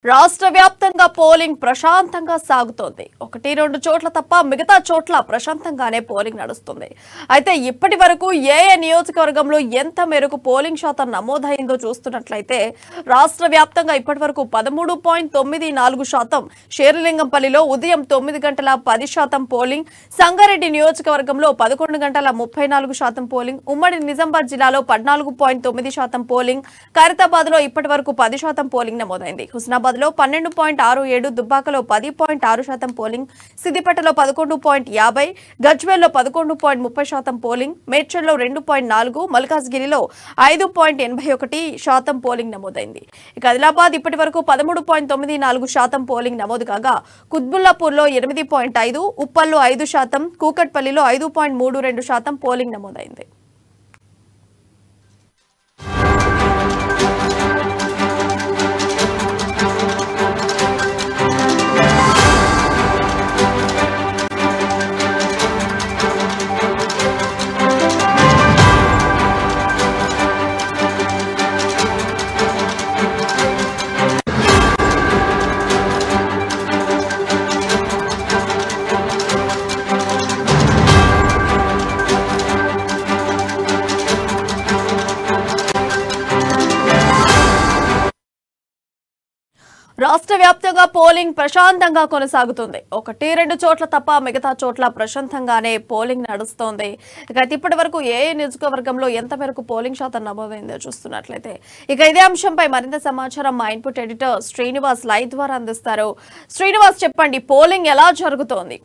రాష్ట్ర వ్యాప్తంగా పోలింగ్ ప్రశాంతంగా సాగుతోంది. ఒకటి రెండు చోట్ల తప్ప మిగతా చోట్ల ప్రశాంతంగానే పోలింగ్ నడుస్తుంది. అయితే ఇప్పటి వరకు ఏ నియోజకవర్గంలో ఎంత మేరకు పోలింగ్ శాతం నమోదైందో చూస్తున్నట్లయితే రాష్ట్ర వ్యాప్తంగా ఇప్పటి వరకు 13.94% షేర్లింగంపల్లిలో ఉదయం 9 గంటల 10% పోలింగ్, సంగారెడ్డి నియోజకవర్గంలో 11 గంటల 34% పోలింగ్, ఉమ్మడి నిజామాబాద్ జిల్లాలో 14.9% పోలింగ్, ఖైరతాబాద్ లో ఇప్పటి వరకు 10% పోలింగ్ నమోదైంది. హుస్నాబాద్ లో 12.67, దుబ్బాకలో 10.6% పోలింగ్, సిద్దిపేటలో 11.50, గజ్వేల్లో 11.30% పోలింగ్, మేడ్చల్లో 2.4, మల్కాజ్గిరిలో 5.81% పోలింగ్ నమోదైంది. ఇక ఆదిలాబాద్ ఇప్పటి వరకు 13.94% పోలింగ్ నమోదు కాగా కుత్బుల్లాపూర్లో 8.5, ఉప్పల్లో 5%, కూకట్పల్లిలో 5.32% పోలింగ్ నమోదైంది. రాష్ట్ర వ్యాప్తంగా పోలింగ్ ప్రశాంతంగా కొనసాగుతుంది. ఒకటి రెండు చోట్ల తప్ప మిగతా చోట్ల ప్రశాంతంగానే పోలింగ్ నడుస్తోంది. ఇక ఇప్పటి వరకు ఏ నియోజకవర్గంలో ఎంత మేరకు పోలింగ్ శాతం నమోదైందో చూస్తున్నట్లయితే ఇక ఇదే అంశంపై మరింత సమాచారం మా ఇన్పుట్ ఎడిటర్ శ్రీనివాస్ లైవ్ ద్వారా అందిస్తారు. శ్రీనివాస్, చెప్పండి, పోలింగ్ ఎలా జరుగుతోంది?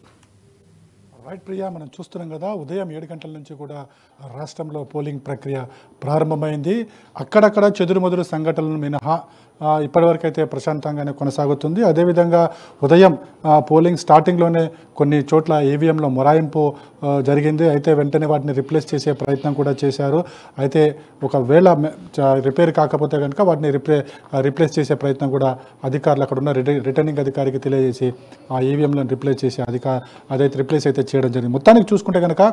రైట్ ప్రియా, మనం చూస్తున్నాం కదా, ఉదయం 7 గంటల నుంచి కూడా రాష్ట్రంలో పోలింగ్ ప్రక్రియ ప్రారంభమైంది. అక్కడక్కడ చెదురుమదురు సంఘటనలు మినహా ఇప్పటివరకు అయితే ప్రశాంతంగానే కొనసాగుతుంది. అదేవిధంగా ఉదయం పోలింగ్ స్టార్టింగ్లోనే కొన్ని చోట్ల ఈవీఎంలో మొరాయింపు జరిగింది. అయితే వెంటనే వాటిని రిప్లేస్ చేసే ప్రయత్నం కూడా చేశారు. అయితే ఒకవేళ రిపేర్ కాకపోతే కనుక వాటిని రిప్లేస్ చేసే ప్రయత్నం కూడా అధికారులు అక్కడ ఉన్న రిటర్నింగ్ అధికారికి తెలియజేసి ఆ ఈవీఎంలను రిప్లేస్ చేసి అదైతే రిప్లేస్ అయితే చేయడం జరిగింది. మొత్తానికి చూసుకుంటే కనుక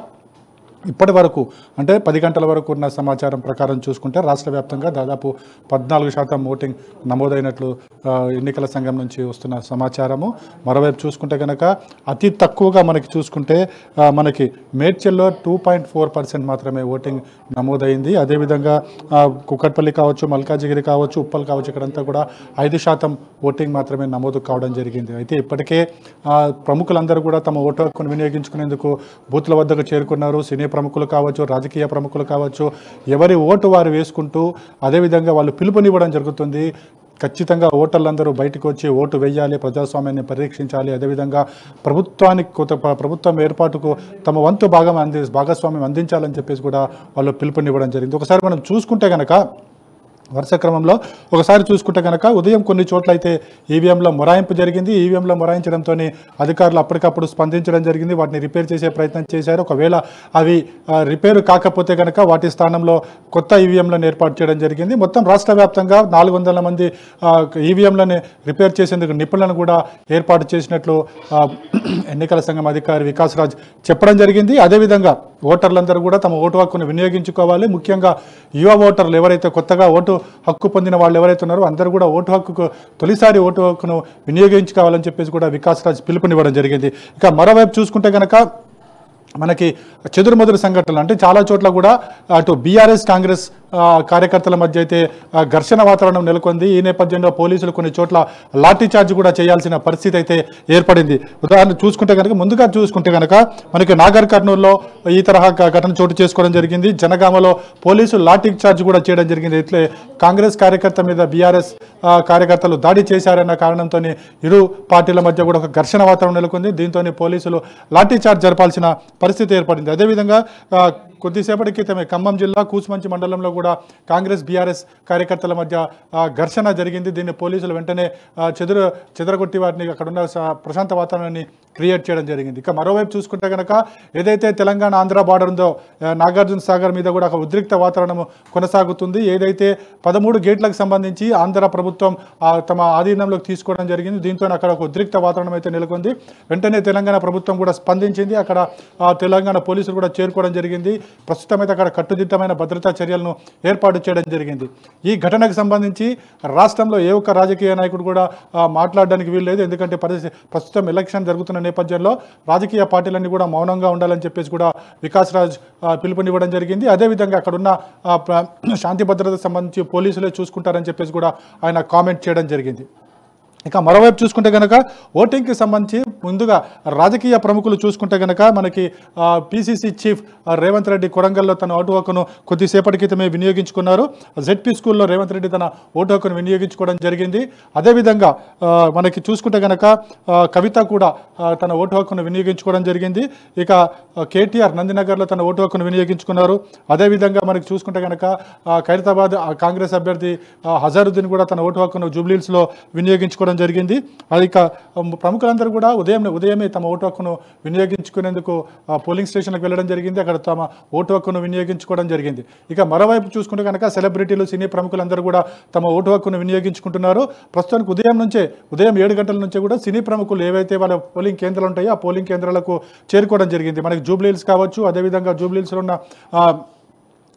ఇప్పటి వరకు అంటే 10 గంటల వరకు ఉన్న సమాచారం ప్రకారం చూసుకుంటే రాష్ట్ర వ్యాప్తంగా దాదాపు 14% ఓటింగ్ నమోదైనట్లు ఎన్నికల సంఘం నుంచి వస్తున్న సమాచారము. మరోవైపు చూసుకుంటే కనుక అతి తక్కువగా మనకి చూసుకుంటే మనకి మేడ్చల్లో 2.4% మాత్రమే ఓటింగ్ నమోదైంది. అదేవిధంగా కుక్కట్పల్లి కావచ్చు, మల్కాజిగిరి కావచ్చు, ఉప్పల్ కావచ్చు, ఇక్కడంతా కూడా 5% ఓటింగ్ మాత్రమే నమోదు కావడం జరిగింది. అయితే ఇప్పటికే ప్రముఖులందరూ కూడా తమ ఓటు హక్కును వినియోగించుకునేందుకు బూత్ల వద్దకు చేరుకున్నారు. సినీ ప్రముఖులు కావచ్చు, రాజకీయ ప్రముఖులు కావచ్చు, ఎవరి ఓటు వారు వేసుకుంటూ అదేవిధంగా వాళ్ళు పిలుపునివ్వడం జరుగుతుంది. ఖచ్చితంగా ఓటర్లందరూ బయటకు వచ్చి ఓటు వేయాలి, ప్రజాస్వామ్యాన్ని పరీక్షించాలి, అదేవిధంగా ప్రభుత్వం ఏర్పాటుకు తమ వంతు భాగస్వామ్యం అందించాలని చెప్పేసి కూడా వాళ్ళు పిలుపునివ్వడం జరిగింది. ఒకసారి మనం చూసుకుంటే కనుక వరుస క్రమంలో ఒకసారి చూసుకుంటే కనుక ఉదయం కొన్ని చోట్ల అయితే ఈవీఎంలో మొరాయింపు జరిగింది. ఈవీఎంలో మొరాయించడంతో అధికారులు అప్పటికప్పుడు స్పందించడం జరిగింది. వాటిని రిపేర్ చేసే ప్రయత్నం చేశారు. ఒకవేళ అవి రిపేర్ కాకపోతే కనుక వాటి స్థానంలో కొత్త ఈవీఎంలను ఏర్పాటు చేయడం జరిగింది. మొత్తం రాష్ట్ర వ్యాప్తంగా 400 మంది ఈవీఎంలను రిపేర్ చేసేందుకు నిపుణులను కూడా ఏర్పాటు చేసినట్లు ఎన్నికల సంఘం అధికారి వికాస్ రాజ్ చెప్పడం జరిగింది. అదేవిధంగా ఓటర్లందరూ కూడా తమ ఓటు హక్కును వినియోగించుకోవాలి. ముఖ్యంగా యువ ఓటర్లు ఎవరైతే కొత్తగా ఓటు హక్కు పొందిన వాళ్ళు ఎవరైతే ఉన్నారో అందరూ కూడా ఓటు హక్కుకు తొలిసారి ఓటు హక్కును వినియోగించుకోవాలని చెప్పేసి కూడా వికాస్ రాజ్ పిలుపునివ్వడం జరిగింది. ఇక మరోవైపు చూసుకుంటే కనుక మనకి చెదురుమదురు సంఘటనలు అంటే చాలా చోట్ల కూడా అటు బీఆర్ఎస్ కాంగ్రెస్ కార్యకర్తల మధ్య అయితే ఘర్షణ వాతావరణం నెలకొంది. ఈ నేపథ్యంలో పోలీసులు కొన్ని చోట్ల లాఠీ చార్జ్ కూడా చేయాల్సిన పరిస్థితి అయితే ఏర్పడింది. ఉదాహరణ చూసుకుంటే కనుక ముందుగా చూసుకుంటే కనుక మనకి నాగర్ కర్నూలులో ఈ తరహా ఘటన చోటు చేసుకోవడం జరిగింది. జనగామలో పోలీసులు లాఠీ చార్జ్ కూడా చేయడం జరిగింది. ఇట్లే కాంగ్రెస్ కార్యకర్త మీద బీఆర్ఎస్ కార్యకర్తలు దాడి చేశారన్న కారణంతో ఇరు పార్టీల మధ్య కూడా ఒక ఘర్షణ వాతావరణం నెలకొంది. దీంతో పోలీసులు లాఠీ చార్జ్ జరపాల్సిన పరిస్థితి ఏర్పడింది. అదేవిధంగా కొద్దిసేపటి క్రితమే ఖమ్మం జిల్లా కూసుమంచి మండలంలో కూడా కాంగ్రెస్ బీఆర్ఎస్ కార్యకర్తల మధ్య ఘర్షణ జరిగింది. దీన్ని పోలీసులు వెంటనే చెదరగొట్టి వాటిని అక్కడున్న ప్రశాంత వాతావరణాన్ని క్రియేట్ చేయడం జరిగింది. ఇక మరోవైపు చూసుకుంటే కనుక ఏదైతే తెలంగాణ ఆంధ్ర బార్డర్ ఉందో నాగార్జున సాగర్ మీద కూడా ఒక ఉద్రిక్త వాతావరణం కొనసాగుతుంది. ఏదైతే 13 గేట్లకు సంబంధించి ఆంధ్ర ప్రభుత్వం తమ ఆధీనంలోకి తీసుకోవడం జరిగింది. దీంతో అక్కడ ఒక ఉద్రిక్త వాతావరణం అయితే నెలకొంది. వెంటనే తెలంగాణ ప్రభుత్వం కూడా స్పందించింది. అక్కడ తెలంగాణ పోలీసులు కూడా చేరుకోవడం జరిగింది. ప్రస్తుతం అయితే అక్కడ కట్టుదిట్టమైన భద్రతా చర్యలను ఏర్పాటు చేయడం జరిగింది. ఈ ఘటనకు సంబంధించి రాష్ట్రంలో ఏ ఒక్క రాజకీయ నాయకుడు కూడా మాట్లాడడానికి వీలు లేదు. ఎందుకంటే ప్రస్తుతం ఎలక్షన్ జరుగుతున్న నేపథ్యంలో రాజకీయ పార్టీలన్నీ కూడా మౌనంగా ఉండాలని చెప్పేసి కూడా వికాస్ రాజ్ పిలుపునివ్వడం జరిగింది. అదేవిధంగా అక్కడున్న శాంతి భద్రతకు సంబంధించి పోలీసులే చూసుకుంటారని చెప్పేసి కూడా ఆయన కామెంట్ చేయడం జరిగింది. ఇక మరోవైపు చూసుకుంటే కనుక ఓటింగ్కి సంబంధించి ముందుగా రాజకీయ ప్రముఖులు చూసుకుంటే కనుక మనకి పిసిసి చీఫ్ రేవంత్ రెడ్డి కొడంగల్లో తన ఓటు హక్కును కొద్దిసేపటి క్రితమే వినియోగించుకున్నారు. జెడ్పీ స్కూల్లో రేవంత్ రెడ్డి తన ఓటు హక్కును వినియోగించుకోవడం జరిగింది. అదేవిధంగా మనకి చూసుకుంటే కనుక కవిత కూడా తన ఓటు హక్కును వినియోగించుకోవడం జరిగింది. ఇక కేటీఆర్ నందినగర్లో తన ఓటు హక్కును వినియోగించుకున్నారు. అదేవిధంగా మనకి చూసుకుంటే కనుక ఖైరతాబాద్ కాంగ్రెస్ అభ్యర్థి హజారుద్దీన్ కూడా తన ఓటు హక్కును జూబ్లీహిల్స్లో వినియోగించుకోవడం జరిగింది. అది ఇక ప్రముఖులందరూ కూడా ఉదయమే తమ ఓటు హక్కును వినియోగించుకునేందుకు పోలింగ్ స్టేషన్లకు వెళ్ళడం జరిగింది. అక్కడ తమ ఓటు హక్కును వినియోగించుకోవడం జరిగింది. ఇక మరోవైపు చూసుకుంటే కనుక సెలబ్రిటీలు, సినీ ప్రముఖులందరూ కూడా తమ ఓటు హక్కును వినియోగించుకుంటున్నారు. ప్రస్తుతానికి ఉదయం 7 గంటల నుంచే కూడా సినీ ప్రముఖులు ఏవైతే వాళ్ళ పోలింగ్ కేంద్రాలు ఉంటాయో ఆ పోలింగ్ కేంద్రాలకు చేరుకోవడం జరిగింది. మనకి జూబ్లీహిల్స్ కావచ్చు, అదేవిధంగా జూబ్లీహిల్స్లో ఉన్న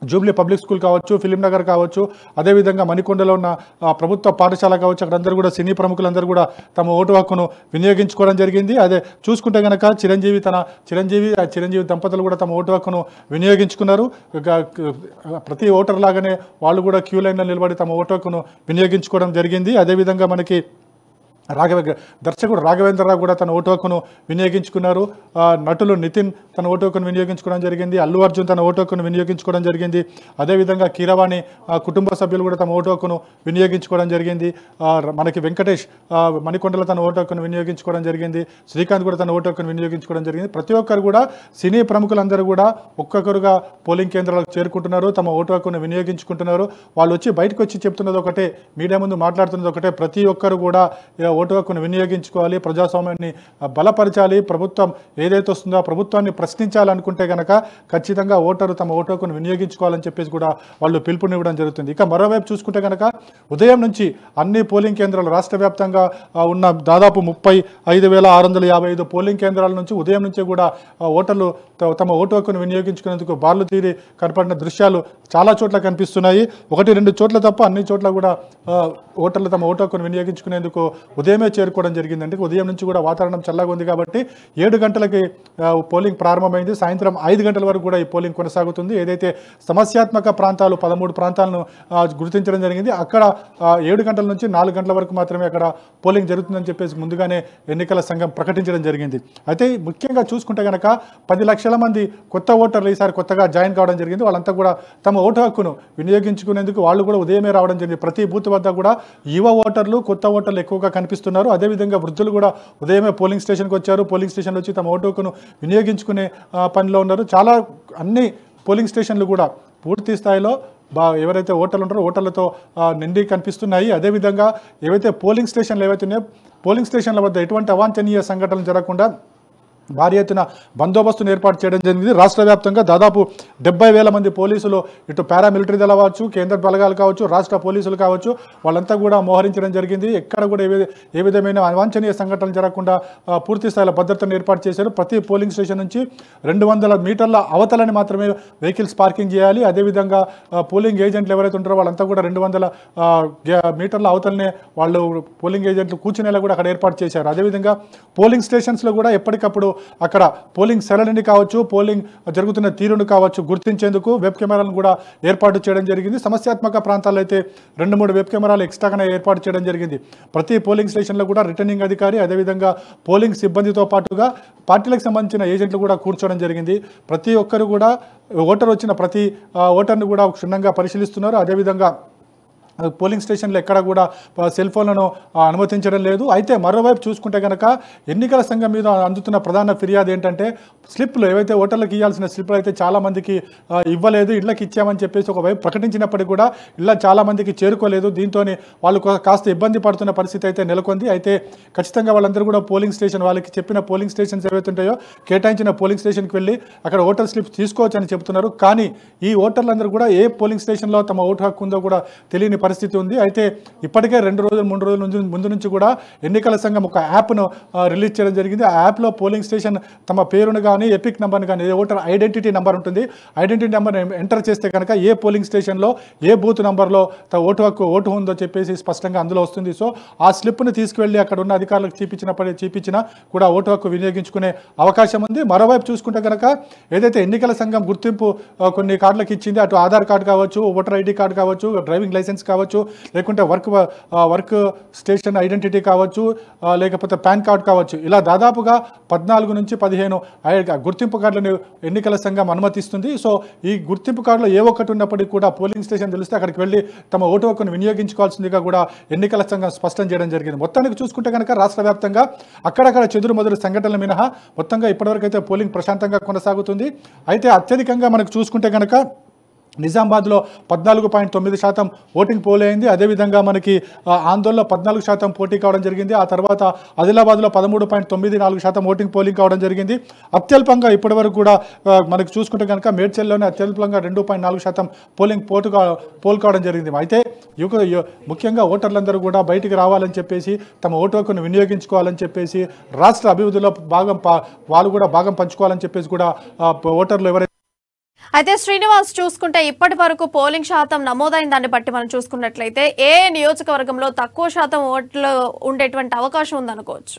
జూబ్లీ పబ్లిక్ స్కూల్ కావచ్చు, ఫిలిం నగర్ కావచ్చు, అదేవిధంగా మణికొండలో ఉన్న ప్రభుత్వ పాఠశాల కావచ్చు, అక్కడందరూ కూడా సినీ ప్రముఖులందరూ కూడా తమ ఓటు హక్కును వినియోగించుకోవడం జరిగింది. అదే చూసుకుంటే కనుక చిరంజీవి దంపతులు కూడా తమ ఓటు హక్కును వినియోగించుకున్నారు. ప్రతి ఓటర్ లాగానే వాళ్ళు కూడా క్యూ లైన్లో నిలబడి తమ ఓటు హక్కును వినియోగించుకోవడం జరిగింది. అదేవిధంగా మనకి దర్శకుడు రాఘవేంద్రరావు కూడా తన ఓటు హక్కును వినియోగించుకున్నారు. నటులు నితిన్ తన ఓటు హక్కును వినియోగించుకోవడం జరిగింది. అల్లు అర్జున్ తన ఓటు హక్కును వినియోగించుకోవడం జరిగింది. అదేవిధంగా కీరవాణి కుటుంబ సభ్యులు కూడా తమ ఓటు హక్కును వినియోగించుకోవడం జరిగింది. మనకి వెంకటేష్ మణికొండలో తన ఓటు హక్కును వినియోగించుకోవడం జరిగింది. శ్రీకాంత్ కూడా తన ఓటు హక్కును వినియోగించుకోవడం జరిగింది. ప్రతి ఒక్కరు కూడా సినీ ప్రముఖులందరూ కూడా ఒక్కొక్కరుగా పోలింగ్ కేంద్రాలకు చేరుకుంటున్నారు, తమ ఓటు హక్కును వినియోగించుకుంటున్నారు. వాళ్ళు బయటకు వచ్చి చెప్తున్నది ఒకటే, మీడియా ముందు మాట్లాడుతున్నది ఒకటే, ప్రతి ఒక్కరు కూడా ఓటు హక్కును వినియోగించుకోవాలి, ప్రజాస్వామ్యాన్ని బలపరచాలి, ప్రభుత్వం ఏదైతే వస్తుందో ఆ ప్రభుత్వాన్ని ప్రశ్నించాలనుకుంటే కనుక ఖచ్చితంగా ఓటరు తమ ఓటు హక్కును వినియోగించుకోవాలని చెప్పేసి కూడా వాళ్ళు పిలుపునివ్వడం జరుగుతుంది. ఇక మరోవైపు చూసుకుంటే కనుక ఉదయం నుంచి అన్ని పోలింగ్ కేంద్రాలు రాష్ట్ర వ్యాప్తంగా ఉన్న దాదాపు 35,655 పోలింగ్ కేంద్రాల నుంచి ఉదయం నుంచి కూడా ఓటర్లు తమ ఓటు హక్కును వినియోగించుకునేందుకు బార్లు తీరి కనపడిన దృశ్యాలు చాలా చోట్ల కనిపిస్తున్నాయి. 1-2 చోట్ల తప్ప అన్ని చోట్ల కూడా ఓటర్లు తమ ఓటు హక్కును వినియోగించుకునేందుకు ఉదయమే చేరుకోవడం జరిగిందండి. ఉదయం నుంచి కూడా వాతావరణం చల్లగా ఉంది కాబట్టి 7 గంటలకి పోలింగ్ ప్రారంభమైంది. సాయంత్రం 5 గంటల వరకు కూడా ఈ పోలింగ్ కొనసాగుతుంది. ఏదైతే సమస్యాత్మక ప్రాంతాలు 13 ప్రాంతాలను గుర్తించడం జరిగింది. అక్కడ 7 గంటల నుంచి 4 గంటల వరకు మాత్రమే అక్కడ పోలింగ్ జరుగుతుందని చెప్పేసి ముందుగానే ఎన్నికల సంఘం ప్రకటించడం జరిగింది. అయితే ముఖ్యంగా చూసుకుంటే కనుక 10 లక్షల మంది కొత్త ఓటర్లు ఈసారి కొత్తగా జాయిన్ కావడం జరిగింది. వాళ్ళంతా కూడా తమ ఓటు హక్కును వినియోగించుకునేందుకు వాళ్ళు కూడా ఉదయమే రావడం జరిగింది. ప్రతి బూత్ వద్ద కూడా యువ ఓటర్లు, కొత్త ఓటర్లు ఎక్కువగా కనిపిస్తున్నారు. అదేవిధంగా వృద్ధులు కూడా ఉదయమే పోలింగ్ స్టేషన్కి వచ్చారు. పోలింగ్ స్టేషన్లో వచ్చి తమ ఓటు హక్కును వినియోగించుకునే పనిలో ఉన్నారు. చాలా అన్ని పోలింగ్ స్టేషన్లు కూడా పూర్తి స్థాయిలో ఎవరైతే ఓటర్లు ఉంటారో ఓటర్లతో నిండి కనిపిస్తున్నాయి. అదేవిధంగా ఏవైతే పోలింగ్ స్టేషన్లు ఏవైతే ఉన్నాయో పోలింగ్ స్టేషన్ల వద్ద ఎటువంటి అవాంఛనీయ సంఘటనలు జరగకుండా భారీ ఎత్తున బందోబస్తును ఏర్పాటు చేయడం జరిగింది. రాష్ట్ర వ్యాప్తంగా దాదాపు 70,000 మంది పోలీసులు, ఇటు పారామిలిటరీ దళ కావచ్చు, కేంద్ర బలగాలు కావచ్చు, రాష్ట్ర పోలీసులు కావచ్చు, వాళ్ళంతా కూడా మోహరించడం జరిగింది. ఎక్కడ కూడా ఏ విధమైన అవాంఛనీయ సంఘటనలు జరగకుండా పూర్తి స్థాయిలో భద్రతను ఏర్పాటు చేశారు. ప్రతి పోలింగ్ స్టేషన్ నుంచి 200 మీటర్ల అవతలని మాత్రమే వెహికల్స్ పార్కింగ్ చేయాలి. అదేవిధంగా పోలింగ్ ఏజెంట్లు ఎవరైతే ఉంటారో వాళ్ళంతా కూడా 200 మీటర్ల అవతలనే వాళ్ళు పోలింగ్ ఏజెంట్లు కూర్చునేలా కూడా అక్కడ ఏర్పాటు చేశారు. అదేవిధంగా పోలింగ్ స్టేషన్స్లో కూడా ఎప్పటికప్పుడు అక్కడ పోలింగ్ సరళిని కావచ్చు, పోలింగ్ జరుగుతున్న తీరును కావచ్చు గుర్తించేందుకు వెబ్ కెమెరాలను కూడా ఏర్పాటు చేయడం జరిగింది. సమస్యాత్మక ప్రాంతాల్లో అయితే 2-3 వెబ్ కెమెరాలు ఎక్స్ట్రాగానే ఏర్పాటు చేయడం జరిగింది. ప్రతి పోలింగ్ స్టేషన్లో కూడా రిటర్నింగ్ అధికారి, అదేవిధంగా పోలింగ్ సిబ్బందితో పాటుగా పార్టీలకు సంబంధించిన ఏజెంట్లు కూడా కూర్చోవడం జరిగింది. ప్రతి ఒక్కరు కూడా ఓటర్ వచ్చిన ప్రతి ఓటర్ని కూడా క్షుణ్ణంగా పరిశీలిస్తున్నారు. అదేవిధంగా పోలింగ్ స్టేషన్లో ఎక్కడ కూడా సెల్ ఫోన్లను అనుమతించడం లేదు. అయితే మరోవైపు చూసుకుంటే కనుక ఎన్నికల సంఘం మీద అందుతున్న ప్రధాన ఫిర్యాదు ఏంటంటే స్లిప్లు ఏవైతే ఓటర్లకు ఇవ్వాల్సిన స్లిప్లు అయితే చాలామందికి ఇవ్వలేదు, ఇళ్ళకి ఇచ్చామని చెప్పేసి ఒకవైపు ప్రకటించినప్పటికీ కూడా ఇళ్ళ చాలామందికి చేరుకోలేదు. దీంతో వాళ్ళు కాస్త ఇబ్బంది పడుతున్న పరిస్థితి అయితే నెలకొంది. అయితే ఖచ్చితంగా వాళ్ళందరూ కూడా పోలింగ్ స్టేషన్ వాళ్ళకి చెప్పిన పోలింగ్ స్టేషన్స్ ఏవైతే ఉంటాయో కేటాయించిన పోలింగ్ స్టేషన్కి వెళ్ళి అక్కడ ఓటర్ స్లిప్ తీసుకోవచ్చు అని చెబుతున్నారు. కానీ ఈ ఓటర్లందరూ కూడా ఏ పోలింగ్ స్టేషన్లో తమ ఓటు హక్కు ఉందో కూడా తెలియని పరిస్థితి ఉంది. అయితే ఇప్పటికే 2 రోజులు 3 రోజుల ముందు నుంచి కూడా ఎన్నికల సంఘం ఒక యాప్ను రిలీజ్ చేయడం జరిగింది. ఆ యాప్లో పోలింగ్ స్టేషన్ తమ పేరును కానీ ఎపిక్ నెంబర్ని కానీ ఓటర్ ఐడెంటిటీ నెంబర్ ఉంటుంది. ఐడెంటిటీ నెంబర్ ఎంటర్ చేస్తే కనుక ఏ పోలింగ్ స్టేషన్లో ఏ బూత్ నెంబర్లో ఓటు ఉందో చెప్పేసి స్పష్టంగా అందులో వస్తుంది. సో ఆ స్లిప్ను తీసుకువెళ్ళి అక్కడ ఉన్న అధికారులకు చూపించినా కూడా ఓటు హక్కు వినియోగించుకునే అవకాశం ఉంది. మరోవైపు చూసుకుంటే కనుక ఏదైతే ఎన్నికల సంఘం గుర్తింపు కొన్ని కార్డులకు ఇచ్చింది, అటు ఆధార్ కార్డు కావచ్చు, ఓటర్ ఐడి కార్డు కావచ్చు, డ్రైవింగ్ లైసెన్స్ కావచ్చు, లేకుంటే వర్క్ స్టేషన్ ఐడెంటిటీ కావచ్చు, లేకపోతే పాన్ కార్డు కావచ్చు, ఇలా దాదాపుగా 14 నుంచి 15 గుర్తింపు కార్డులను ఎన్నికల సంఘం అనుమతిస్తుంది. సో ఈ గుర్తింపు కార్డులో ఏ ఒక్కటి ఉన్నప్పటికీ కూడా పోలింగ్ స్టేషన్ తెలిస్తే అక్కడికి వెళ్ళి తమ ఓటు హక్కును వినియోగించుకోవాల్సిందిగా కూడా ఎన్నికల సంఘం స్పష్టం చేయడం జరిగింది. మొత్తానికి చూసుకుంటే కనుక రాష్ట్ర వ్యాప్తంగా అక్కడక్కడ చెదురుమదురు సంఘటనలు మినహా మొత్తంగా ఇప్పటివరకు అయితే పోలింగ్ ప్రశాంతంగా కొనసాగుతుంది. అయితే అత్యధికంగా మనకు చూసుకుంటే కనుక నిజామాబాద్లో 14.9% ఓటింగ్ పోల్ అయింది. అదేవిధంగా మనకి ఆందోళనలో 14% పోటీ కావడం జరిగింది. ఆ తర్వాత ఆదిలాబాద్లో 13.94% ఓటింగ్ పోలింగ్ కావడం జరిగింది. అత్యల్పంగా ఇప్పటివరకు కూడా మనకు చూసుకుంటే కనుక మేడ్చల్లోనే అత్యల్పంగా 2.4% పోలింగ్ పోల్ కావడం జరిగింది. అయితే ముఖ్యంగా ఓటర్లందరూ కూడా బయటికి రావాలని చెప్పేసి తమ ఓటు హక్కును వినియోగించుకోవాలని చెప్పేసి రాష్ట్ర అభివృద్ధిలో వాళ్ళు కూడా భాగం పంచుకోవాలని చెప్పేసి కూడా ఓటర్లు ఎవరైతే అయితే శ్రీనివాస్ చూసుకుంటే ఇప్పటి వరకు పోలింగ్ శాతం నమోదైన దాన్ని బట్టి మనం చూసుకున్నట్లయితే ఏ నియోజకవర్గంలో తక్కువ శాతం ఓట్లు ఉండేటువంటి అవకాశం ఉందనుకోవచ్చు.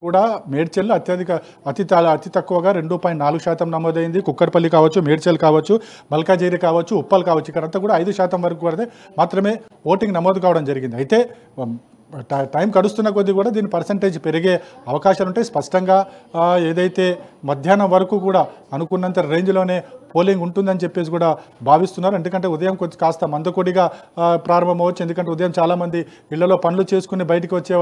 కూడా మేడ్చల్ అతి తక్కువగా 2.4% నమోదైంది. కుక్కర్పల్లి కావచ్చు, మేడ్చల్ కావచ్చు, మల్కాజిగిరి కావచ్చు, ఉప్పల్ కావచ్చు, ఇక్కడంతా కూడా 5% వరకు మాత్రమే ఓటింగ్ నమోదు కావడం జరిగింది. అయితే టైం గడుస్తున్న కొద్దీ కూడా దీని పర్సంటేజ్ పెరిగే అవకాశాలు ఉంటాయి. స్పష్టంగా ఏదైతే మధ్యాహ్నం వరకు కూడా అనుకున్నంత రేంజ్లోనే పోలింగ్ ఉంటుందని చెప్పేసి కూడా భావిస్తున్నారు. ఎందుకంటే ఉదయం కొంచెం కాస్త మందకొడిగా ప్రారంభమవచ్చు. ఎందుకంటే ఉదయం చాలామంది ఇళ్లలో పనులు చేసుకుని బయటికి వచ్చే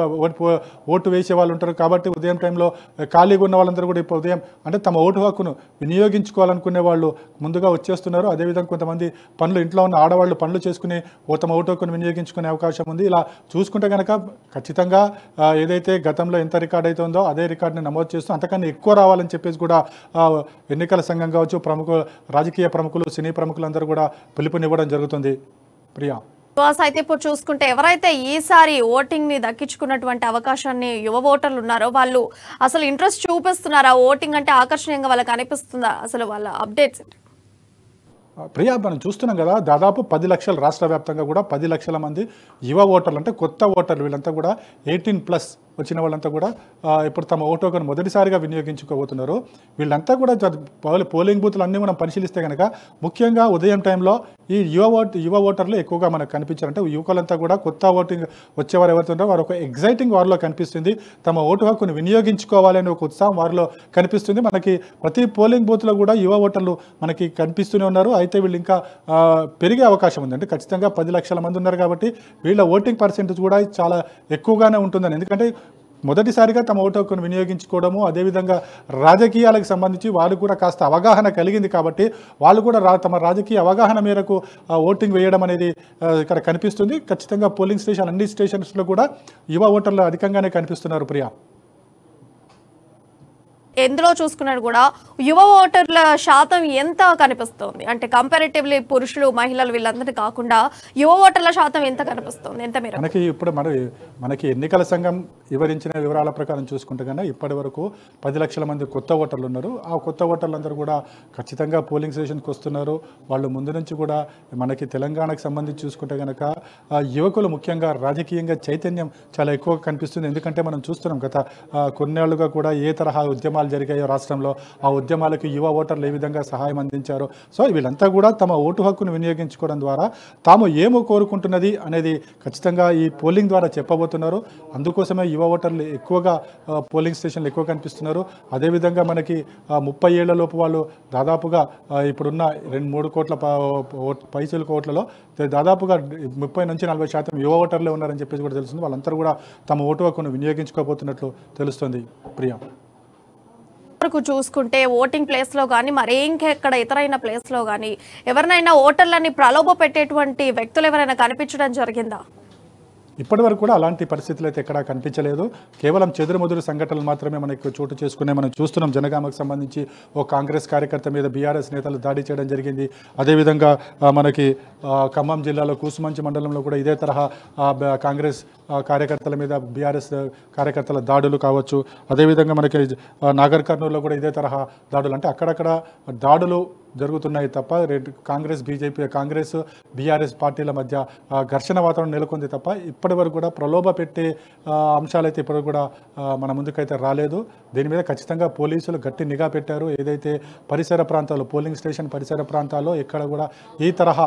ఓటు వేసే వాళ్ళు ఉంటారు. కాబట్టి ఉదయం టైంలో ఖాళీగా ఉన్న వాళ్ళందరూ కూడా ఇప్పుడు ఉదయం అంటే తమ ఓటు హక్కును వినియోగించుకోవాలనుకునే వాళ్ళు ముందుగా వచ్చేస్తున్నారు. అదేవిధంగా కొంతమంది ఇంట్లో ఉన్న ఆడవాళ్ళు పనులు చేసుకుని తమ ఓటు హక్కును వినియోగించుకునే అవకాశం ఉంది. ఇలా చూసుకుంటే కనుక ఖచ్చితంగా ఏదైతే గతంలో ఎంత రికార్డ్ అవుతుందో అదే రికార్డుని నమోదు చేస్తూ అంతకన్నా ఎక్కువ రావాలని చెప్పేసి కూడా ఎన్నికల సంఘం కావచ్చు, రాజకీయ ప్రముఖులు, సినీ ప్రముఖులందరూ కూడా పిలుపునివ్వడం జరుగుతుంది. ప్రియా అయితే ఇప్పుడు చూసుకుంటే ఎవరైతే ఈసారి ఓటింగ్ ని దక్కించుకున్నటువంటి అవకాశాన్ని యువ ఓటర్లు ఉన్నారో వాళ్ళు అసలు ఇంట్రెస్ట్ చూపిస్తున్నారా? ఓటింగ్ అంటే ఆకర్షణీయంగా వాళ్ళకి అనిపిస్తుందా? అసలు వాళ్ళ అప్డేట్స్ ప్రియా మనం చూస్తున్నాం కదా, దాదాపు 10 లక్షల రాష్ట్ర వ్యాప్తంగా కూడా 10 లక్షల మంది యువ ఓటర్లు అంటే కొత్త ఓటర్లు వీళ్ళంతా కూడా 18+ వచ్చిన వాళ్ళంతా కూడా ఇప్పుడు తమ ఓటు హక్కును మొదటిసారిగా వినియోగించుకోబోతున్నారు. వీళ్ళంతా కూడా పోలింగ్ బూత్లు అన్నీ మనం పరిశీలిస్తే కనుక ముఖ్యంగా ఉదయం టైంలో ఈ యువ ఓటర్లు ఎక్కువగా మనకు కనిపించారు. అంటే యువకులంతా కూడా కొత్త ఓటింగ్ వచ్చేవారు ఎవరైతే ఉన్నారో వారు ఒక ఎగ్జైటింగ్ వారిలో కనిపిస్తుంది. తమ ఓటు హక్కును వినియోగించుకోవాలనే ఒక ఉత్సాహం వారిలో కనిపిస్తుంది. మనకి ప్రతి పోలింగ్ బూత్లో కూడా యువ ఓటర్లు మనకి కనిపిస్తూనే ఉన్నారు. అయితే వీళ్ళు ఇంకా పెరిగే అవకాశం ఉంది. అంటే ఖచ్చితంగా 10 లక్షల మంది ఉన్నారు కాబట్టి వీళ్ళ ఓటింగ్ పర్సెంటేజ్ కూడా చాలా ఎక్కువగానే ఉంటుందని. ఎందుకంటే మొదటిసారిగా తమ ఓటు హక్కును వినియోగించుకోవడము, అదేవిధంగా రాజకీయాలకు సంబంధించి వాళ్ళు కూడా కాస్త అవగాహన కలిగింది కాబట్టి వాళ్ళు కూడా తమ రాజకీయ అవగాహన మేరకు ఓటింగ్ వేయడం అనేది ఇక్కడ కనిపిస్తుంది. ఖచ్చితంగా పోలింగ్ స్టేషన్ అన్ని స్టేషన్స్లో కూడా యువ ఓటర్లు అధికంగానే కనిపిస్తున్నారు. ప్రియా ఎందులో చూసుకున్నాడు కూడా యువ ఓటర్ల శాతం ఎంత కనిపిస్తుంది? అంటే కంపారిటివ్లీ పురుషులు, మహిళలు వీళ్ళందరినీ కాకుండా యువ ఓటర్ల శాతం ఎంత కనిపిస్తుంది? ఎంత మేర ఇప్పుడు మనకి ఎన్నికల సంఘం వివరించిన వివరాల ప్రకారం చూసుకుంటే కన్నా ఇప్పటి వరకు 10 లక్షల మంది కొత్త ఓటర్లు ఉన్నారు. ఆ కొత్త ఓటర్లందరూ కూడా ఖచ్చితంగా పోలింగ్ స్టేషన్కి వస్తున్నారు. వాళ్ళు ముందు నుంచి కూడా మనకి తెలంగాణకు సంబంధించి చూసుకుంటే కనుక యువకులు ముఖ్యంగా రాజకీయంగా చైతన్యం చాలా ఎక్కువగా కనిపిస్తుంది. ఎందుకంటే మనం చూస్తున్నాం గత కొన్నేళ్లుగా కూడా ఏ తరహా ఉద్యమాలు జరిగాయో రాష్ట్రంలో ఆ ఉద్యమాలకు యువ ఓటర్లు ఏ విధంగా సహాయం అందించారో. సో వీళ్ళంతా కూడా తమ ఓటు హక్కును వినియోగించుకోవడం ద్వారా తాము ఏమో కోరుకుంటున్నది అనేది ఖచ్చితంగా ఈ పోలింగ్ ద్వారా చెప్పబోతున్నారు. అందుకోసమే యువ ఓటర్లు ఎక్కువగా పోలింగ్ స్టేషన్లు ఎక్కువ కనిపిస్తున్నారు. అదేవిధంగా మనకి 30 ఏళ్ల లోపు వాళ్ళు దాదాపుగా ఇప్పుడున్న 2-3 కోట్ల పైసలు ఓట్లలో దాదాపుగా 30 నుంచి 40% యువ ఓటర్లే ఉన్నారని చెప్పేసి కూడా తెలుస్తుంది. వాళ్ళందరూ కూడా తమ ఓటు హక్కును వినియోగించుకోబోతున్నట్లు తెలుస్తుంది. ప్రియా చూసుకుంటే ఓటింగ్ ప్లేస్ లో కానీ మరి ఇంకెక్కడ ఇతరైన ప్లేస్ లో కానీ ఎవరినైనా ఓటర్లని ప్రలోభ పెట్టేటువంటి వ్యక్తులు ఎవరైనా కనిపించడం జరిగిందా? ఇప్పటి వరకు కూడా అలాంటి పరిస్థితులు అయితే ఎక్కడా కనిపించలేదు. కేవలం చెదురుమదురు సంఘటనలు మాత్రమే మనకు చోటు చేసుకునే మనం చూస్తున్నాం. జనగామకు సంబంధించి ఓ కాంగ్రెస్ కార్యకర్త మీద బీఆర్ఎస్ నేతలు దాడి చేయడం జరిగింది. అదేవిధంగా మనకి ఖమ్మం జిల్లాలో కూసుమంచి మండలంలో కూడా ఇదే తరహా కాంగ్రెస్ కార్యకర్తల మీద బీఆర్ఎస్ కార్యకర్తల దాడులు కావచ్చు. అదేవిధంగా మనకి నాగర్ కర్నూలులో కూడా ఇదే తరహా దాడులు, అంటే అక్కడక్కడ దాడులు జరుగుతున్నాయి తప్ప కాంగ్రెస్ బీజేపీ కాంగ్రెస్ బీఆర్ఎస్ పార్టీల మధ్య ఘర్షణ వాతావరణం నెలకొంది తప్ప ఇప్పటి వరకు కూడా ప్రలోభ పెట్టే అంశాలైతే ఇప్పటివరకు కూడా మన ముందుకైతే రాలేదు. దీని మీద ఖచ్చితంగా పోలీసులు గట్టి నిఘా పెట్టారు. ఏదైతే పరిసర ప్రాంతాల్లో పోలింగ్ స్టేషన్ పరిసర ప్రాంతాల్లో ఎక్కడ కూడా ఈ తరహా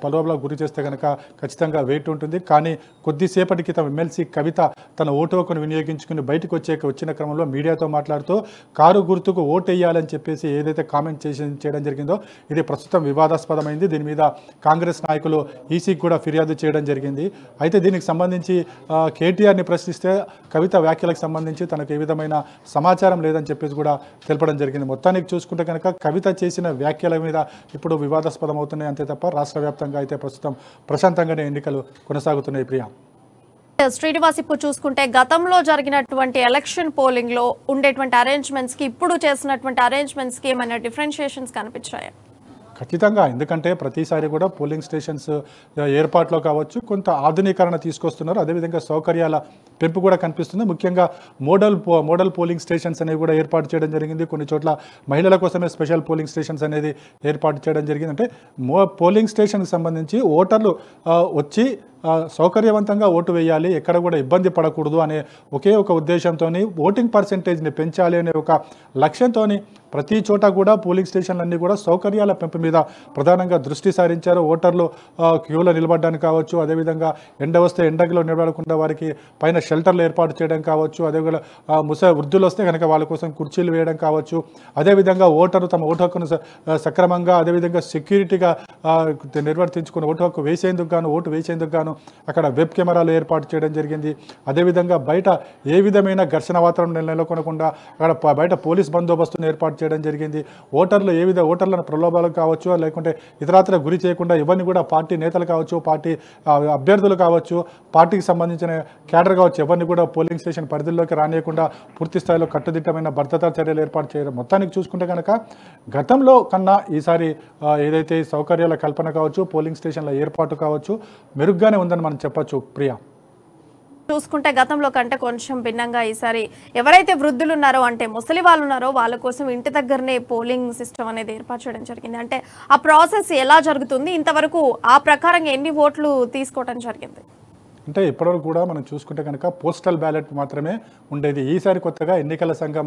ప్రలోభలకు గురి చేస్తే కనుక ఖచ్చితంగా వెయిట్ ఉంటుంది. కానీ కొద్దిసేపటి క్రితం ఎమ్మెల్సీ కవిత తన ఓటు హక్కును వినియోగించుకుని బయటకు వచ్చిన క్రమంలో మీడియాతో మాట్లాడుతూ కారు గుర్తుకు ఓటు వేయాలని చెప్పేసి ఏదైతే కామెంట్ చేయడం జరిగిందో ఇది ప్రస్తుతం వివాదాస్పదమైంది. దీని మీద కాంగ్రెస్ నాయకులు ఈసీకి కూడా ఫిర్యాదు చేయడం జరిగింది. అయితే దీనికి సంబంధించి కేటీఆర్ని ప్రశ్నిస్తే కవిత వ్యాఖ్యలకు సంబంధించి తనకు ఏ విధమైన సమాచారం లేదని చెప్పేసి కూడా తెలపడం జరిగింది. మొత్తానికి చూసుకుంటే కనుక కవిత చేసిన వ్యాఖ్యల మీద ఇప్పుడు వివాదాస్పదం అవుతున్నాయి అంతే తప్ప రాష్ట్ర వ్యాప్తంగా అయితే ప్రస్తుతం ప్రశాంతంగానే ఎన్నికలు కొనసాగుతున్నాయి. ప్రియా, శ్రీనివాస్, ఇప్పుడు చూసుకుంటే గతంలో జరిగినటువంటి ఎలక్షన్ పోలింగ్ లో ఉండేటువంటి అరేంజ్మెంట్స్ కి ఇప్పుడు చేసినటువంటి అరేంజ్మెంట్స్ కి ఏమైనా డిఫరెన్షియేషన్స్ కనిపించాయా? ఖచ్చితంగా, ఎందుకంటే ప్రతిసారి కూడా పోలింగ్ స్టేషన్స్ ఏర్పాట్లో కావచ్చు కొంత ఆధునీకరణ తీసుకొస్తున్నారు. అదేవిధంగా సౌకర్యాల పెంపు కూడా కనిపిస్తుంది. ముఖ్యంగా మోడల్ పోలింగ్ స్టేషన్స్ అనేవి కూడా ఏర్పాటు చేయడం జరిగింది. కొన్ని చోట్ల మహిళల కోసమే స్పెషల్ పోలింగ్ స్టేషన్స్ అనేది ఏర్పాటు చేయడం జరిగింది. అంటే పోలింగ్ స్టేషన్కి సంబంధించి ఓటర్లు వచ్చి సౌకర్యవంతంగా ఓటు వేయాలి, ఎక్కడ కూడా ఇబ్బంది పడకూడదు అనే ఒకే ఒక ఉద్దేశంతో ఓటింగ్ పర్సెంటేజ్ని పెంచాలి అనే ఒక లక్ష్యంతో ప్రతి చోట కూడా పోలింగ్ స్టేషన్లన్నీ కూడా సౌకర్యాల పెంపు మీద ప్రధానంగా దృష్టి సారించారు. ఓటర్లు క్యూలో నిలబడడానికి కావచ్చు, అదేవిధంగా ఎండ వస్తే ఎండలో నిలబడకుండా వారికి పైన షెల్టర్లు ఏర్పాటు చేయడం కావచ్చు, అదేవిధంగా వృద్ధులు వస్తే కనుక వాళ్ళ కోసం కుర్చీలు వేయడం కావచ్చు, అదేవిధంగా ఓటరు తమ ఓటు హక్కును సక్రమంగా అదేవిధంగా సెక్యూరిటీగా నిర్వర్తించుకుని ఓటు హక్కు ఓటు వేసేందుకు గాను అక్కడ వెబ్ కెమెరాలు ఏర్పాటు చేయడం జరిగింది. అదేవిధంగా బయట ఏ విధమైన ఘర్షణ వాతావరణం నెలకొనకుండా అక్కడ బయట పోలీస్ బందోబస్తును ఏర్పాటు చేయడం జరిగింది. ఓటర్లను ప్రలోభాలకు కావచ్చు లేకుంటే ఇతరాత్ర గురి చేయకుండా ఎవరిని కూడా పార్టీ నేతలు కావచ్చు, పార్టీ అభ్యర్థులు కావచ్చు, పార్టీకి సంబంధించిన క్యాడర్ కావచ్చు, ఎవరిని కూడా పోలింగ్ స్టేషన్ పరిధిలోకి రానియకుండా పూర్తి స్థాయిలో కట్టుదిట్టమైన భద్రతా చర్యలు ఏర్పాటు చేయడం. మొత్తానికి చూసుకుంటే కనుక గతంలో కన్నా ఈసారి ఏదైతే సౌకర్యాల కల్పన కావచ్చు, పోలింగ్ స్టేషన్ల ఏర్పాటు కావచ్చు మెరుగ్గానే ఉందని మనం చెప్పొచ్చు. ప్రియా, చూసుకుంటే గతంలో కంటే కొంచెం భిన్నంగా ఈసారి ఎవరైతే వృద్ధులు ఉన్నారో అంటే ముసలి వాళ్ళు ఉన్నారో వాళ్ళ కోసం ఇంటి దగ్గరనే పోలింగ్ సిస్టమ్ అనేది ఏర్పాటు చేయడం జరిగింది. అంటే ఆ ప్రాసెస్ ఎలా జరుగుతుంది, ఇంతవరకు ఆ ప్రకారంగా ఎన్ని ఓట్లు తీసుకోవడం జరిగింది? అంటే ఇప్పటివరకు కూడా మనం చూసుకుంటే కనుక పోస్టల్ బ్యాలెట్ మాత్రమే ఉండేది. ఈసారి కొత్తగా ఎన్నికల సంఘం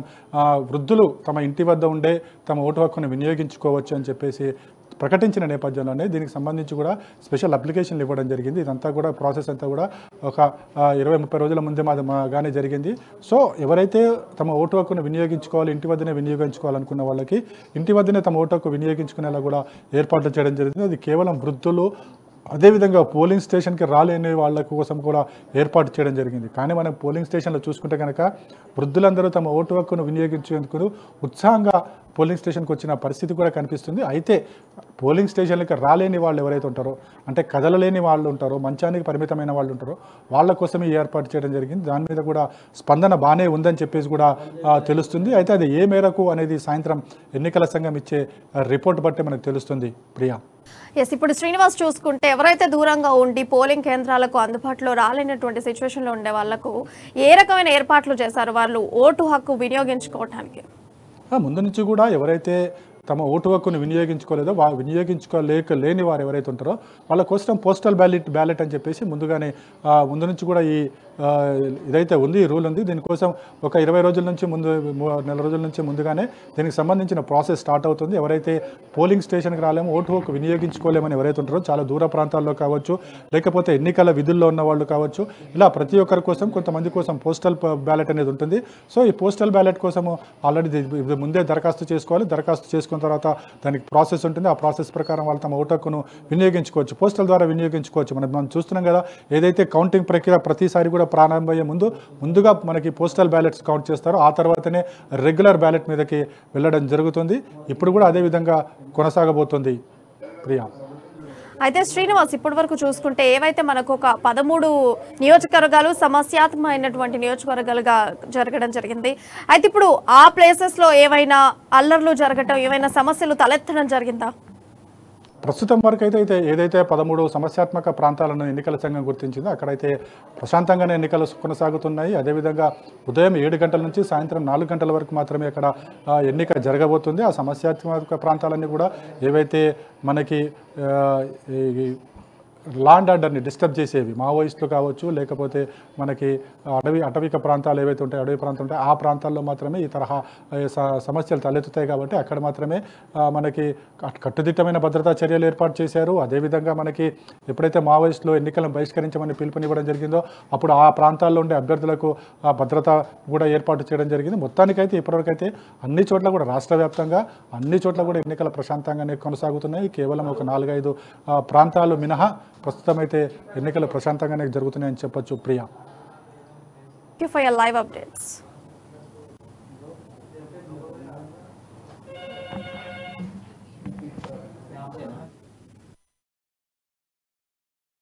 వృద్ధులు తమ ఇంటి వద్ద ఉండే తమ ఓటు హక్కును వినియోగించుకోవచ్చు అని చెప్పేసి ప్రకటించిన నేపథ్యంలోనే దీనికి సంబంధించి కూడా స్పెషల్ అప్లికేషన్లు ఇవ్వడం జరిగింది. ఇదంతా కూడా ప్రాసెస్ అంతా కూడా ఒక 20-30 రోజుల ముందే గానే జరిగింది. సో ఎవరైతే తమ ఓటు హక్కును వినియోగించుకోవాలి, ఇంటి వద్దనే వినియోగించుకోవాలనుకున్న వాళ్ళకి ఇంటి వద్దనే తమ ఓటు హక్కు వినియోగించుకునేలా కూడా ఏర్పాట్లు చేయడం జరిగింది. అది కేవలం వృద్ధులు అదేవిధంగా పోలింగ్ స్టేషన్కి రాలేని వాళ్ళ కోసం కూడా ఏర్పాటు చేయడం జరిగింది. కానీ మనం పోలింగ్ స్టేషన్లో చూసుకుంటే కనుక వృద్ధులందరూ తమ ఓటు హక్కును వినియోగించేందుకు ఉత్సాహంగా పోలింగ్ స్టేషన్కి వచ్చిన పరిస్థితి కూడా కనిపిస్తుంది. అయితే పోలింగ్ స్టేషన్లకి రాలేని వాళ్ళు ఎవరైతే ఉంటారో, అంటే కదలలేని వాళ్ళు ఉంటారో, మంచానికి పరిమితమైన వాళ్ళు ఉంటారో వాళ్ళ కోసమే ఏర్పాటు చేయడం జరిగింది. దాని మీద కూడా స్పందన బాగానే ఉందని చెప్పేసి కూడా తెలుస్తుంది. అయితే అది ఏ మేరకు అనేది సాయంత్రం ఎన్నికల సంఘం ఇచ్చే రిపోర్ట్ బట్టి మనకు తెలుస్తుంది. ప్రియా, ఇప్పుడు శ్రీనివాస్ చూసుకుంటే ఎవరైతే దూరంగా ఉండి పోలింగ్ కేంద్రాలకు అందుబాటులో రాలేనటువంటి సిచ్యువేషన్లో ఉండే వాళ్లకు ఏ రకమైన ఏర్పాట్లు చేశారు వాళ్ళు ఓటు హక్కు వినియోగించుకోవడానికి? ముందు నుంచి కూడా ఎవరైతే తమ ఓటు హక్కును వినియోగించుకోలేదో లేని వారు ఎవరైతే ఉంటారో వాళ్ళ కోసం పోస్టల్ బ్యాలెట్ అని చెప్పేసి ముందు నుంచి కూడా ఇదైతే ఉంది, ఈ రూల్ ఉంది. దీనికోసం ఒక 20 రోజుల నుంచి నెల రోజుల నుంచి ముందుగానే దీనికి సంబంధించిన ప్రాసెస్ స్టార్ట్ అవుతుంది. ఎవరైతే పోలింగ్ స్టేషన్కి రాలేమో, ఓటు హక్కు వినియోగించుకోలేమని ఎవరైతే ఉంటారో చాలా దూర ప్రాంతాల్లో కావచ్చు, లేకపోతే ఎన్నికల విధుల్లో ఉన్న వాళ్ళు కావచ్చు, ఇలా ప్రతి ఒక్కరి కోసం కొంతమంది కోసం పోస్టల్ బ్యాలెట్ అనేది ఉంటుంది. సో ఈ పోస్టల్ బ్యాలెట్ కోసము ఆల్రెడీ ముందే దరఖాస్తు చేసుకోవాలి. దరఖాస్తు చేసుకున్న తర్వాత దానికి ప్రాసెస్ ఉంటుంది. ఆ ప్రాసెస్ ప్రకారం వాళ్ళు తమ ఓటు హక్కును వినియోగించుకోవచ్చు, పోస్టల్ ద్వారా వినియోగించుకోవచ్చు. మనం చూస్తున్నాం కదా, ఏదైతే కౌంటింగ్ ప్రక్రియ ప్రతిసారి కూడా ప్రారంభమయ్యే ముందుగా మనకి పోస్టల్ బ్యాలెట్స్ కౌంట్ చేస్తారో ఆ తర్వాతనే రెగ్యులర్ బ్యాలెట్ మీదకి వెళ్ళడం జరుగుతుంది. ఇప్పుడు కూడా అదే విధంగా కొనసాగబోతుంది. ప్రియా, అయితే శ్రీనివాస్ ఇప్పటి వరకు చూసుకుంటే ఏవైతే మనకు ఒక 13 నియోజకవర్గాలు సమస్యాత్మకమైనటువంటి నియోజకవర్గాలుగా జరగడం జరిగింది. అయితే ఇప్పుడు ఆ ప్లేసెస్ లో ఏవైనా అల్లర్లు జరగటం, ఏవైనా సమస్యలు తలెత్తడం జరిగిందా? ప్రస్తుతం వరకు అయితే ఏదైతే 13 సమస్యాత్మక ప్రాంతాలను ఎన్నికల సంఘం గుర్తించిందో అక్కడైతే ప్రశాంతంగానే ఎన్నికలు కొనసాగుతున్నాయి. అదేవిధంగా ఉదయం 7 గంటల నుంచి సాయంత్రం 4 గంటల వరకు మాత్రమే అక్కడ ఎన్నిక జరగబోతుంది. ఆ సమస్యాత్మక ప్రాంతాలన్నీ కూడా ఏవైతే మనకి లా అండ్ ఆర్డర్ని డిస్టర్బ్ చేసేవి మావోయిస్టులు కావచ్చు, లేకపోతే మనకి అటవిక ప్రాంతాలు ఏవైతే ఉంటాయో, అడవి ప్రాంతం ఉంటాయి, ఆ ప్రాంతాల్లో మాత్రమే ఈ తరహా సమస్యలు తలెత్తుతాయి. కాబట్టి అక్కడ మాత్రమే మనకి కట్టుదిట్టమైన భద్రతా చర్యలు ఏర్పాటు చేశారు. అదేవిధంగా మనకి ఎప్పుడైతే మావోయిస్టులు ఎన్నికలను బహిష్కరించమని పిలుపునివ్వడం జరిగిందో అప్పుడు ఆ ప్రాంతాల్లో ఉండే అభ్యర్థులకు భద్రత కూడా ఏర్పాటు చేయడం జరిగింది. మొత్తానికైతే ఇప్పటివరకైతే అన్ని చోట్ల కూడా రాష్ట్ర వ్యాప్తంగా అన్ని చోట్ల కూడా ఎన్నికలు ప్రశాంతంగానే కొనసాగుతున్నాయి. కేవలం ఒక 4-5 ప్రాంతాలు మినహా ప్రస్తుతం అయితే ఎన్నికలు ప్రశాంతంగానే జరుగుతున్నాయని చెప్పొచ్చు. Priya, thank you for your live updates.